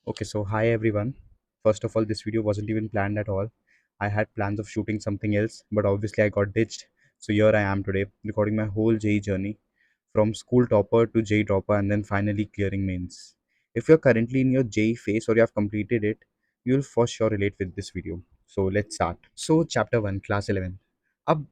Okay, so hi everyone. First of all, this video wasn't even planned at all. I had plans of shooting something else, but obviously I got ditched. So here I am today, recording my whole JEE journey from school topper to JEE dropper and then finally clearing mains. If you're currently in your JEE phase or you have completed it, you'll for sure relate with this video. So let's start. So chapter 1, class 11. अब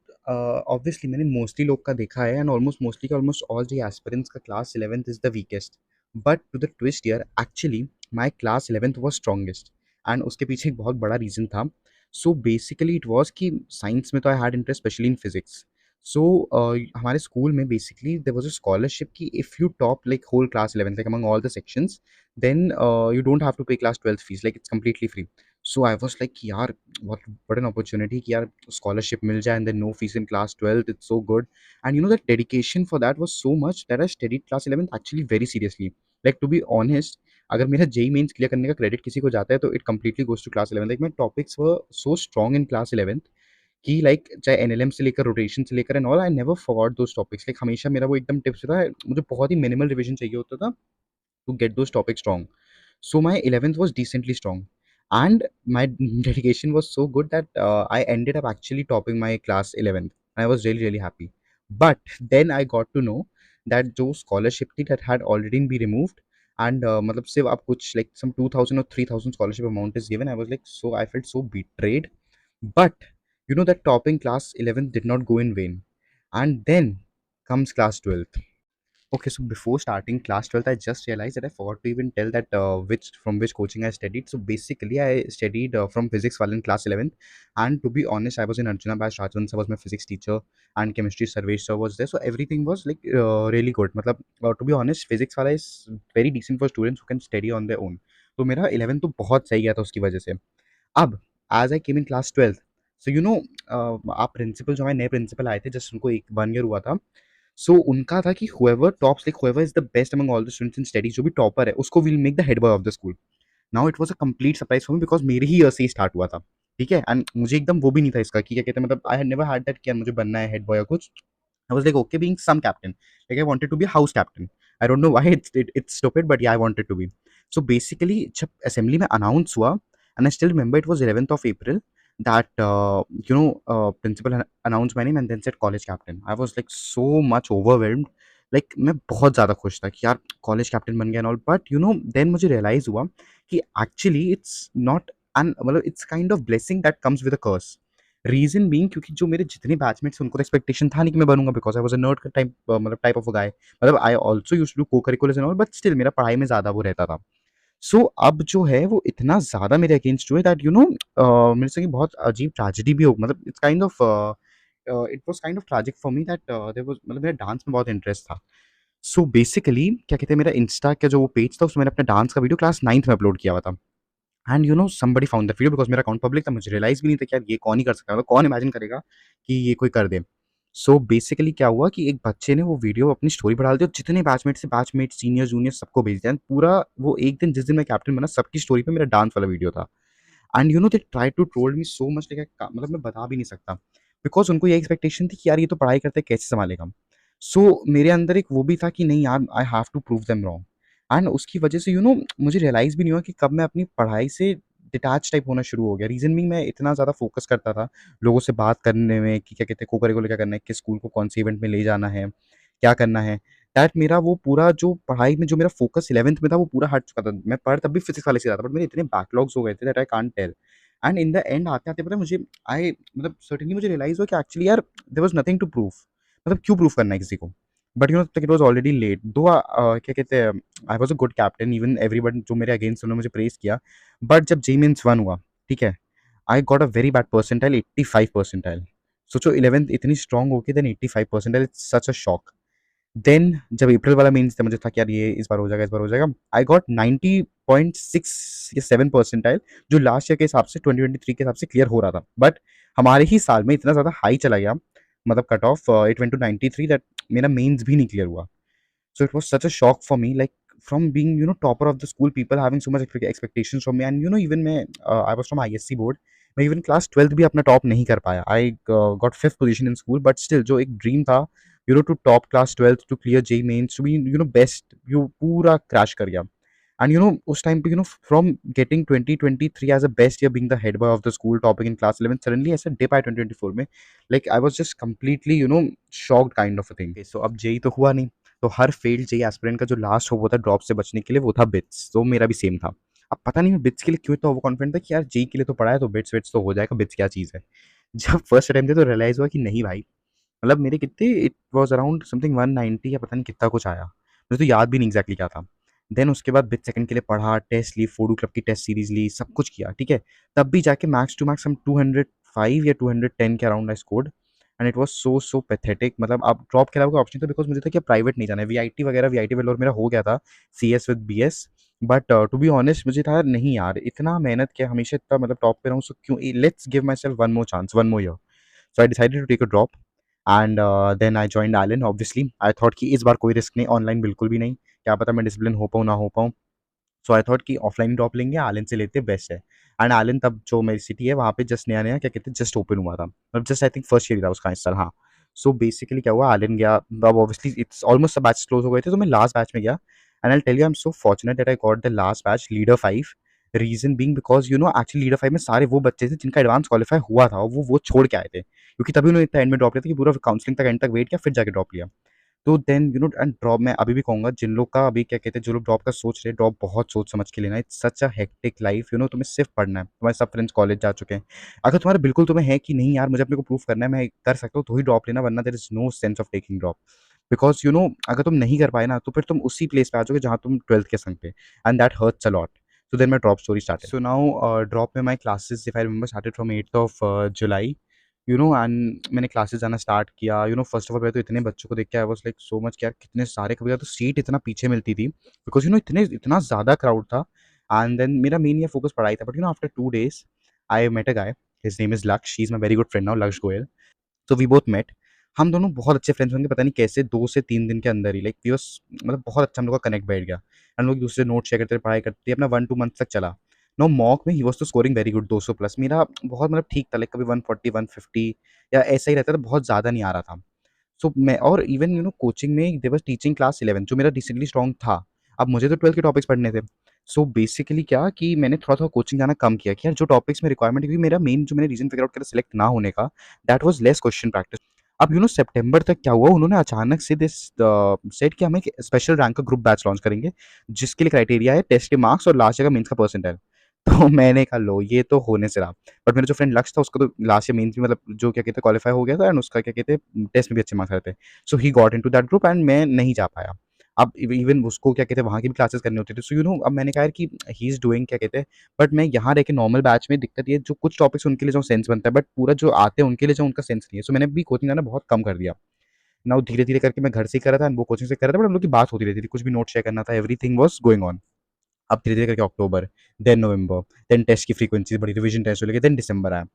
obviously मैंने mostly लोग का देखा है and almost all the aspirants का class 11th is the weakest. But to the twist here, actually my class 11th was strongest and उसके पीछे एक बहुत बड़ा रीज़न था. सो बेसिकली इट वॉज कि साइंस में तो I had interest specially in physics. So हमारे स्कूल में basically there was a scholarship कि if you top like whole class 11th like among all the sections then you don't have to pay class 12th fees like it's completely free. So I was like यार what an opportunity कि यार scholarship मिल जाए and then no fees in class 12th. It's so good and you know that dedication for that was so much that I studied class 11th actually very seriously. Like to be honest, अगर मेरा JEE mains clear करने का credit किसी को जाता है तो it completely goes to class 11. Like my topics were so strong in class 11th कि लाइक चाहे एनएलएम से लेकर रोटेशन से लेकर and all I never forgot those topics. Like हमेशा मेरा वो एकदम टिप्स था, मुझे बहुत ही मिनिमल रिविजन चाहिए होता था to get those topics strong. So my 11th was decently strong, and my dedication was so good that I ended up actually topping my class 11th. I was really happy. But then I got to know that जो scholarship थी that had already been removed, and मतलब सिर्फ आप कुछ like some 2000 or 3000 scholarship amount is given. I was like, so I felt so betrayed. But you know that topping class 11th did not go in vain, and then comes class 12th. Okay, so before starting class 12th, I just realized that I forgot to even tell that which coaching I studied. So basically, I studied from physics while in class 11th. And to be honest, I was in Arjuna batch. Rajan sir was my physics teacher, and chemistry Sarvesh sir was there. So everything was like really good. मतलब to be honest, physics वाला is very decent for students who can study on their own. तो मेरा 11th तो बहुत सही गया था उसकी वजह से. अब as I came in class 12th, so you know आप प्रिंसिपल जो हमारे नए प्रिंसिपल आए थे जस्ट उनको एक 1 ईयर हुआ था. सो उनका था कि whoever tops like whoever is the best among all the students in studies, जो भी टॉपर है उसको will make the head boy of the school. Now it was a complete surprise for me because मेरे ही year से ही start हुआ था. ठीक है, एंड मुझे एकदम वो भी नहीं था इसका कि क्या कहते हैं, मतलब I had never had that कि यार मुझे बनना है हेड बॉय या कुछ. I was like okay being some captain, like I wanted to be house captain. I don't know why it's stupid but yeah I wanted to be. So basically जब assembly में announce हुआ, and I still remember it was 11th of April that principal announced my name and then said college captain. I was like so much overwhelmed. Like मैं बहुत ज़्यादा खुश था कि यार कॉलेज कैप्टन बन गया and all. But you know then मुझे रियलाइज़ हुआ कि एक्चुअली इट्स नॉट एन मतलब it's kind of blessing that comes with a curse. Reason being क्योंकि जो मेरे जितने बैचमेट्स उनको तो एक्सपेक्टेशन था नहीं कि मैं बनूंगा because I was a nerd type, मतलब टाइप ऑफ अ गाय. मतलब I also used to do co curriculars and all but still मेरा पढ़ाई में ज़्यादा वो रहता था. सो अब जो है वो इतना ज़्यादा मेरे अगेंस्ट हुए दैट यू नो मेरे से बहुत अजीब ट्रेजेडी भी हो, मतलब it's kind of it was kind of tragic for me that there was, मतलब मेरा डांस में बहुत इंटरेस्ट था. सो बेसिकली क्या कहते हैं, मेरा इंस्टा का जो वो पेज था उसमें मैंने अपने डांस का वीडियो क्लास 9th में अपलोड किया हुआ था. And you know somebody found that video because मेरा अकाउंट पब्लिक था. मुझे रियलाइज भी नहीं था कि यार ये कौन ही कर सकता है, मतलब कौन इमेजिन करेगा कि ये कोई कर दे. सो बेसिकली क्या हुआ कि एक बच्चे ने वो वीडियो अपनी स्टोरी बढ़ा दी और जितने बैचमेट सीनियर जूनियर सबको भेज दिया. पूरा वो एक दिन जिस दिन मैं कैप्टन बना सबकी स्टोरी पे मेरा डांस वाला वीडियो था. And you know they try to troll me so much, like मतलब मैं बता भी नहीं सकता बिकॉज उनको ये एक्सपेक्टेशन थी कि यार ये तो पढ़ाई करते कैसे संभालेगा. सो मेरे अंदर एक वो भी था कि नहीं यार I have to prove them wrong. And उसकी वजह से यू नो मुझे रियलाइज़ भी नहीं हुआ कि कब मैं अपनी पढ़ाई से डिटैच टाइप होना शुरू हो गया. रीज़न भी मैं इतना ज़्यादा फोकस करता था लोगों से बात करने में कि क्या कहते हैं को-करिकुलर क्या करना है, किस स्कूल को कौन से इवेंट में ले जाना है, क्या करना है. दैट मेरा वो पूरा जो पढ़ाई में जो मेरा फोकस 11th में था वो पूरा हट चुका था. मैं पढ़ तब भी फिज़िक्स वाले से रहा था बट मेरे इतने बैकलॉग्स हो गए थे that I can't tell. And in the end आते-आते पता है मुझे आई मतलब सर्टेनली मुझे रियलाइज़ हुआ कि एक्चुअली यार there was nothing to prove. मतलब क्यों प्रूव करना है किसी को. But you know it was already late though क्या कहते हैं, I was a good captain. Even everyone जो मेरे अगेंस्ट उन्होंने मुझे प्रेज़ किया. बट जब जेईई मेन्स 1 हुआ, ठीक है, I got a very bad percentile, 85 percentile. सोचो 11th इतनी स्ट्रॉन्ग होके then 85 percentile, it's such a shock. Then जब अप्रैल वाला मेंस था मुझे था कि यार ये इस बार हो जाएगा, इस बार हो जाएगा. आई गॉट 90.6 या 7 परसेंटाइल, जो लास्ट ईयर के हिसाब से 2023 के हिसाब से क्लियर हो रहा था. बट हमारे ही साल में इतना ज़्यादा हाई चला गया, मतलब cut off it went to 93 that मेरा मेंस भी नहीं क्लियर हुआ. So it was such a shock for me, like from being topper of the school, people having so much expectations from me, and even मैं I was from ISC board. मैं even class 12th भी अपना top नहीं कर पाया. I got 5th position in school, but still जो एक dream था to top class 12th, to clear JEE mains, to be best, you पूरा क्रैश कर गया. And उस टाइम पे from getting 2023 as a best year being the head boy of the school topic in class 11 suddenly ऐसा dip आया 2024 में। Like I was just completely shocked kind of a thing. So अब JEE तो हुआ नहीं, तो हर failed JEE aspirant का जो लास्ट होप होता है ड्रॉप से बचने के लिए वो था बिट्स। तो मेरा भी सेम था। अब पता नहीं मैं बिट्स के लिए क्यों इतना ओवर कॉन्फिडेंट था कि यार जेई के लिए तो पढ़ा है तो बिट्स विट्स तो हो जाएगा, बिट्स क्या चीज़ है। जब फर्स्ट अटेम्प्ट दिया तो रियलाइज हुआ कि नहीं भाई, मतलब मेरे कितने, इट वाज अराउंड समथिंग 190 या पता नहीं कितना कुछ आया, मुझे तो याद भी नहीं एग्जैक्टली क्या था। देन उसके बाद बिट सेकंड के लिए पढ़ा, टेस्ट ली, फोडू क्लब की टेस्ट सीरीज ली, सब कुछ किया, ठीक है। तब भी जाके मैक्स टू मैक्स हम 205 या 210 के around I scored. And it was so so pathetic. मतलब अब ड्रॉप के अलावा कोई ऑप्शन था, बिकॉज मुझे था कि प्राइवेट नहीं जाना है, वीआईटी वगैरह, वीआईटी वेलोर मेरा हो गया था, CS with BS. But to be honest मुझे था नहीं यार, इतना मेहनत किया, हमेशा इतना मतलब टॉप पे रहूँ, सो क्यों, let's give myself one more chance, one more year. So I decided to take a drop. And then I joined Allen. Obviously I thought कि इस बार कोई रिस्क नहीं, ऑनलाइन बिल्कुल भी नहीं, क्या पता मैं डिसिप्लिन हो पाऊँ ना हो पाऊँ। सो आई थॉट कि ऑफलाइन ड्रॉप लेंगे, एलन से लेते बेस्ट है। एंड एलन तब जो मेरी सिटी है वहाँ पे जस्ट नया नया क्या कहते हैं जस्ट ओपन हुआ था, मतलब just I think first year था उसका इस साल, हाँ। सो बेसिकली क्या हुआ, एलन गया, अब ऑब्वियसली इट्स ऑलमोस्ट सब बैच क्लोज हो गए थे, तो मैं लास्ट बैच में गया। And I tell you I am so fortunate that I got the last batch leader 5। Reason being because actually leader 5 में सारे वो बच्चे थे जिनका एडवांस क्वालिफाई हुआ था, और वो छोड़ के आए थे, क्योंकि तभी उन्होंने इतना एंड में ड्रॉप लिया था कि पूरा काउंसलिंग तक एंड तक वेट किया फिर जाके ड्रॉप लिया। तो देन एंड ड्रॉप मैं अभी भी कहूँगा, जिन लोग का अभी क्या कहते हैं, जो लोग ड्रॉप का सोच रहे हैं, ड्रॉप बहुत सोच समझ के लेना, it's such a hectic life, तुम्हें सिर्फ पढ़ना है, तुम्हारे सब फ्रेंड्स कॉलेज जा चुके हैं। अगर तुम्हारा बिल्कुल तुम्हें है कि नहीं यार मुझे अपने को प्रूफ करना है, मैं कर सकता हूँ, तो ही ड्रॉप लेना, वरना there is no sense of taking drop. Because अगर तुम नहीं कर पाए ना, तो फिर तुम उसी प्लेस पे आ जाओगे जहाँ तुम 12th के संग पे, and that hurts a lot. So then my drop story started. So now drop में my classes if I remember started from 8th of July, and मैंने क्लासेस जाना स्टार्ट किया। फर्स्ट ऑफ ऑल तो इतने बच्चों को देख के आई वाज लाइक सो मच, क्या कितने सारे, कभी तो सीट इतना पीछे मिलती थी, बिकॉज इतने इतना ज़्यादा क्राउड था। एंड देन मेरा मेन ये फोकस पढ़ाई था, but after 2 days I met a guy, his name is Lakshya, he is my very good friend now, Lakshya Goyal. तो वी बोथ मेट, हम दोनों बहुत अच्छे फ्रेंड्स होंगे, पता नहीं कैसे 2 से 3 दिन के अंदर ही, लाइक वी वाज, मतलब बहुत अच्छा हम लोग का कनेक्ट बैठ गया। हम लोग दूसरे नोट शेयर करते पढ़ाई करते अपना 1-2 मंथ तक चला। नो मॉक में ही वाज तो स्कोरिंग वेरी गुड 200 प्लस, मेरा बहुत मतलब ठीक था, लाइक कभी 140 150 या ऐसा ही रहता था, बहुत ज़्यादा नहीं आ रहा था। सो मैं और इवन कोचिंग में दे वाज टीचिंग क्लास 11 जो मेरा डिसेंटली स्ट्रॉन्ग था। अब मुझे तो 12th के टॉपिक्स पढ़ने थे। सो बेसिकली क्या कि मैंने थोड़ा-थोड़ा कोचिंग जाना कम किया कि यार जो टॉपिक्स में रिक्वायरमेंट है, क्योंकि मेरा मेन जो मैंने रीज़न फिगर आउट किया था सिलेक्ट ना होने का, that was less question practice. अब सितंबर तक क्या हुआ, उन्होंने अचानक से दिस सेड कि हम एक स्पेशल रैंक का ग्रुप बैच लॉन्च करेंगे, जिसके लिए क्राइटेरिया है टेस्ट के मार्क्स और लास्ट ईयर का मेंस का परसेंटाइल। तो मैंने कहा लो ये तो होने से रहा। बट मेरा जो फ्रेंड लक्ष्य था उसका तो लास्ट ईयर मेंस में मतलब जो क्या कहते हैं क्वालीफाई हो गया था, एंड उसका क्या कहते हैं टेस्ट में भी अच्छे मार्क्स आए थे। So he got into that group and मैं नहीं जा पाया। अब इवन उसको क्या कहते हैं वहाँ की भी क्लासेस करनी होती थी। सो अब मैंने कहा यार कि ही इज़ डूइंग क्या कहते हैं, बट मैं यहाँ रह के नॉर्मल बैच में दिक्कत ये, जो कुछ टॉपिक्स उनके लिए जो सेंस बनता है, बट पूरा जो आते हैं उनके लिए जो उनका सेंस नहीं है। सो मैंने भी कोचिंग जाना बहुत कम कर दिया। नाउ धीरे-धीरे करके मैं घर से ही कर रहा था एंड वो कोचिंग से कर रहा था, बट हम लोग की बात होती रहती थी, कुछ भी नोट शेयर करना था, एवरीथिंग वाज़ गोइंग ऑन। अब धीरे-धीरे करके अक्टूबर, देन नवंबर, देन टेस्ट की फ्रीक्वेंसी बढ़ी, रिवीजन टेस्ट हो लगे, देन दिसंबर आया।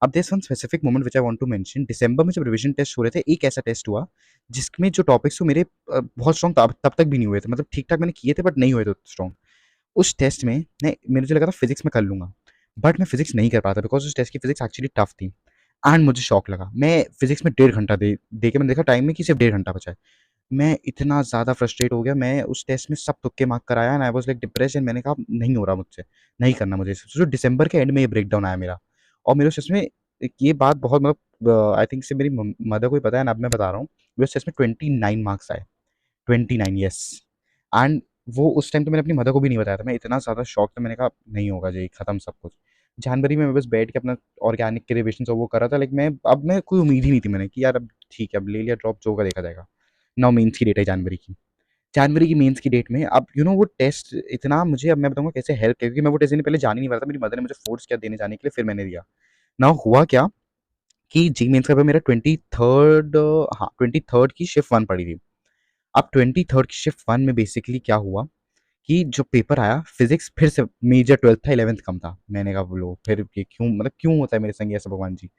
अब there is one specific moment which I want to mention, दिसंबर में जब रिवीजन टेस्ट हो रहे थे, एक ऐसा टेस्ट हुआ जिसमें जो टॉपिक्स थे मेरे बहुत स्ट्रॉन्ग तब तक भी नहीं हुए थे, मतलब ठीक-ठाक मैंने किए थे बट नहीं हुए थे स्ट्रॉन्ग। उस टेस्ट में मैं मुझे लगा था फिज़िक्स में कर लूँगा, बट मैं फिज़िक्स नहीं कर पाया था बिकॉज़ उस टेस्ट की फिज़िक्स एक्चुअली टफ थी। एंड मुझे शॉक लगा, मैं फिज़िक्स में 1.5 घंटा दे के मैंने देखा टाइम में कि सिर्फ 1.5 घंटा बचा है। मैं इतना ज़्यादा फ्रस्ट्रेट हो गया, मैं उस टेस्ट में सब तुक्के मार कर आया and I was like depressed, and मैंने कहा नहीं हो रहा मुझसे, नहीं करना मुझे। सोचो दिसंबर के एंड में ये ब्रेकडाउन आया मेरा, और मेरे उस टेस्ट में एक ये बात बहुत मतलब आई थिंक से मेरी मदर को ही पता है, एंड अब मैं बता रहा हूँ, मेरे उस टेस्ट में 29 मार्क्स आए, 29 यस। एंड वो उस टाइम तो मैंने अपनी मदर को भी नहीं बताया था, मैं इतना ज़्यादा शॉक था, मैंने कहा नहीं होगा जी, खत्म सब कुछ। जनवरी में मैं बस बैठ के अपना ऑर्गेनिक के रिविजन और वो कर रहा था, लाइक मैं कोई उम्मीद ही नहीं थी मैंने कि यार अब ठीक है, अब ले लिया ड्रॉप, जो होगा देखा जाएगा। नाउ मेंस की डेट है जनवरी की। जनवरी की मेंस की डेट में अब वो टेस्ट इतना मुझे, अब मैं बताऊँगा कैसे हेल्प किया, क्योंकि मैं वो टेस्ट देने पहले जा ही नहीं पा रहा था, मेरी मदर ने मुझे फोर्स किया देने जाने के लिए, फिर मैंने दिया। नाउ हुआ क्या कि जी मेंस का पेपर मेरा 23rd, हाँ 23rd की शिफ्ट 1 पड़ी थी। अब 23rd की शिफ्ट 1 में बेसिकली क्या हुआ कि जो पेपर आया फिजिक्स, फिर से मेजर 12th था, 11th कम था। मैंने कहा बोलो फिर ये क्यों, मतलब क्यों होता है मेरे संग ऐसा भगवान जी।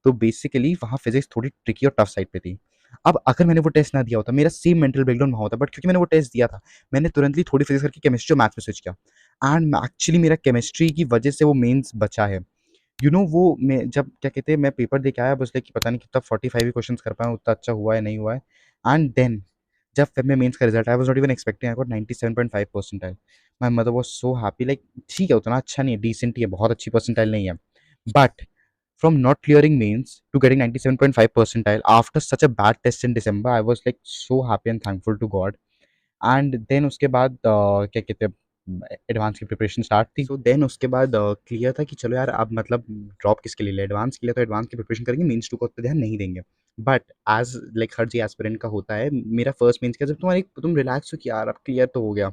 तो बेसिकली वहाँ फिजिक्स थोड़ी ट्रिकी और टफ साइड पे थी। अब अगर मैंने वो टेस्ट ना दिया होता, मेरा सेम मेंटल ब्रेकडाउन वहाँ होता, बट क्योंकि मैंने वो टेस्ट दिया था, मैंने तुरंतली थोड़ी फिजिक्स करके केमिस्ट्री और मैथ्स में स्विच किया, एंड एक्चुअली मेरा केमिस्ट्री की वजह से वो मेंस बचा है। वो मैं जब क्या कहते हैं मैं पेपर दे के आया, बस लाइक पता नहीं कितना 45 ही क्वेश्चंस कर पाया, उतना अच्छा हुआ है नहीं हुआ है। एंड देन जब फिर मैं मेंस का रिजल्ट आया, I was not even expecting, I got 97.5 percentile. My mother was so happy, like ठीक है उतना अच्छा नहीं है, डिसेंट ही है, बहुत अच्छी परसेंटाइल नहीं है, but from not clearing means to getting 97.5 percentile after such a bad test in December, I was like so happy and thankful to God. And then उसके बाद क्या कहते हैं, एडवांस की प्रिपरेशन स्टार्ट थी। सो देन उसके बाद clear था कि चलो यार अब मतलब ड्रॉप किसके लिए, एडवांस के लिए, तो एडवांस की प्रिपरेशन करेंगे, मेंस टू को उतना ध्यान नहीं देंगे। बट एज लाइक हर जी एस्पिरेंट का होता है, मेरा फर्स्ट मेंस का जब तुम्हारी तुम रिलैक्स हो कि यार अब क्लियर तो हो गया,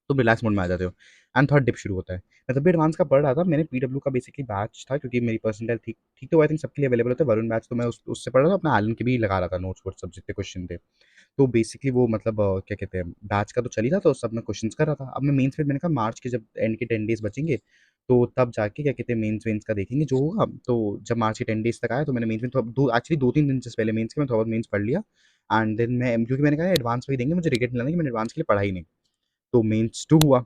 तुम रिलैक्स मोड में आ जाते हो, एंड थर्ड डिप शुरू होता है। मैं तब भी एडवांस का पढ़ रहा था, मैंने पीडब्ल्यू का बेसिकली बैच था क्योंकि मेरी परसेंटाइल ठीक ठीक तो आई थिंक सबके लिए अवेलेबल होता है, वरुण बैच तो मैं उससे पढ़ रहा था, अपना एलन के भी लगा रहा था नोट्स वोट्स सब जितने क्वेश्चन थे। तो बेसिकली वो मतलब क्या कहते हैं, बैच का तो चल ही था, तो सब मैं क्वेश्चंस कर रहा था। अब मैं मेंस में मैंने कहा मार्च के जब एंड के 10 डेज़ बचेंगे, तो तब जाके क्या कहते हैं मेंस का देखेंगे जो होगा। तो जब मार्च के 10 डेज़ तक आया तो मैंने मेंस में तो दो एक्चुअली 2-3 दिन जस्ट पहले मेंस के मैं थोड़ा बहुत मेंस पढ़ लिया, एंड देन मैं क्योंकि मैंने कहा एडवांस में ही देंगे, मुझे रिग्रेट नहीं लेना कि मैंने एडवांस के लिए पढ़ा ही नहीं। तो मेंस 2 हुआ।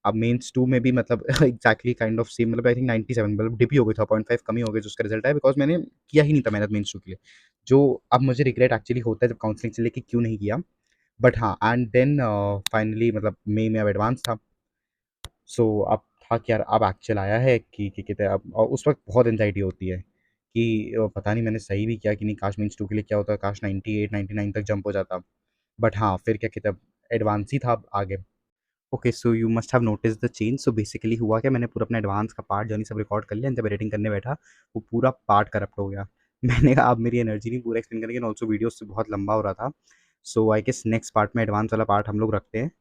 अब मेंस 2 में भी मतलब एग्ज़ैक्टली काइंड ऑफ सेम, मतलब आई थिंक 97 मतलब डिप ही हो गई था, 0.5 कम ही हो गई जो उसका रिज़ल्ट आया, बिकॉज़ मैंने किया ही नहीं था मेहनत मेंस 2 के लिए। जो अब मुझे रिग्रेट एक्चुअली होता है जब काउंसलिंग से लेके क्यों नहीं किया। बट हाँ, एंड देन फाइनली मतलब मई में अब एडवांस था। सो अब था कि यार अब एक्चुअल आया है कि कहते हैं अब, और उस वक़्त बहुत एंग्ज़ायटी होती है कि पता नहीं मैंने सही भी किया कि नहीं, काश मेंस 2 के लिए क्या होता, काश 98-99 तक जंप हो जाता। बट हाँ, फिर क्या कहते हैं, अब एडवांस ही था अब आगे। Okay, so you must have noticed the change. So basically हुआ क्या, मैंने पूरा अपना एडवांस का पार्ट जर्नी सब रिकॉर्ड कर लिया, एंड जब एडिटिंग करने बैठा, वो पूरा पार्ट करप्ट हो गया। मैंने कहा अब मेरी एनर्जी नहीं पूरा एक्सप्लेन करने की, एंड ऑल्सो वीडियो से बहुत लंबा हो रहा था। So I guess next part में एडवांस वाला पार्ट हम लोग रखते हैं।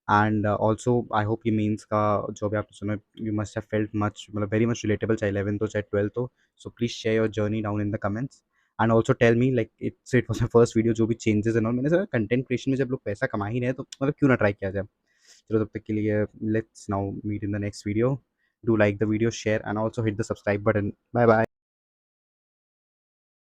एंड ऑल्सो आई होप ये मेंस का जो भी आपने सुना, you must have felt much, मतलब वेरी मच रिलेटेबल, चाहे 11th हो चाहे 12th हो। So please share your journey down in the comments, and also tell me like it was my first video, जो भी चेंजेस एंड ऑल। मैंने sir content creation में जब लोग पैसा कमा ही रहे हैं तो मतलब क्यों ना ट्राई किया जाए। चलो तब तक के लिए let's now meet in the next video. Do like the video, share and also hit the subscribe button. Bye bye.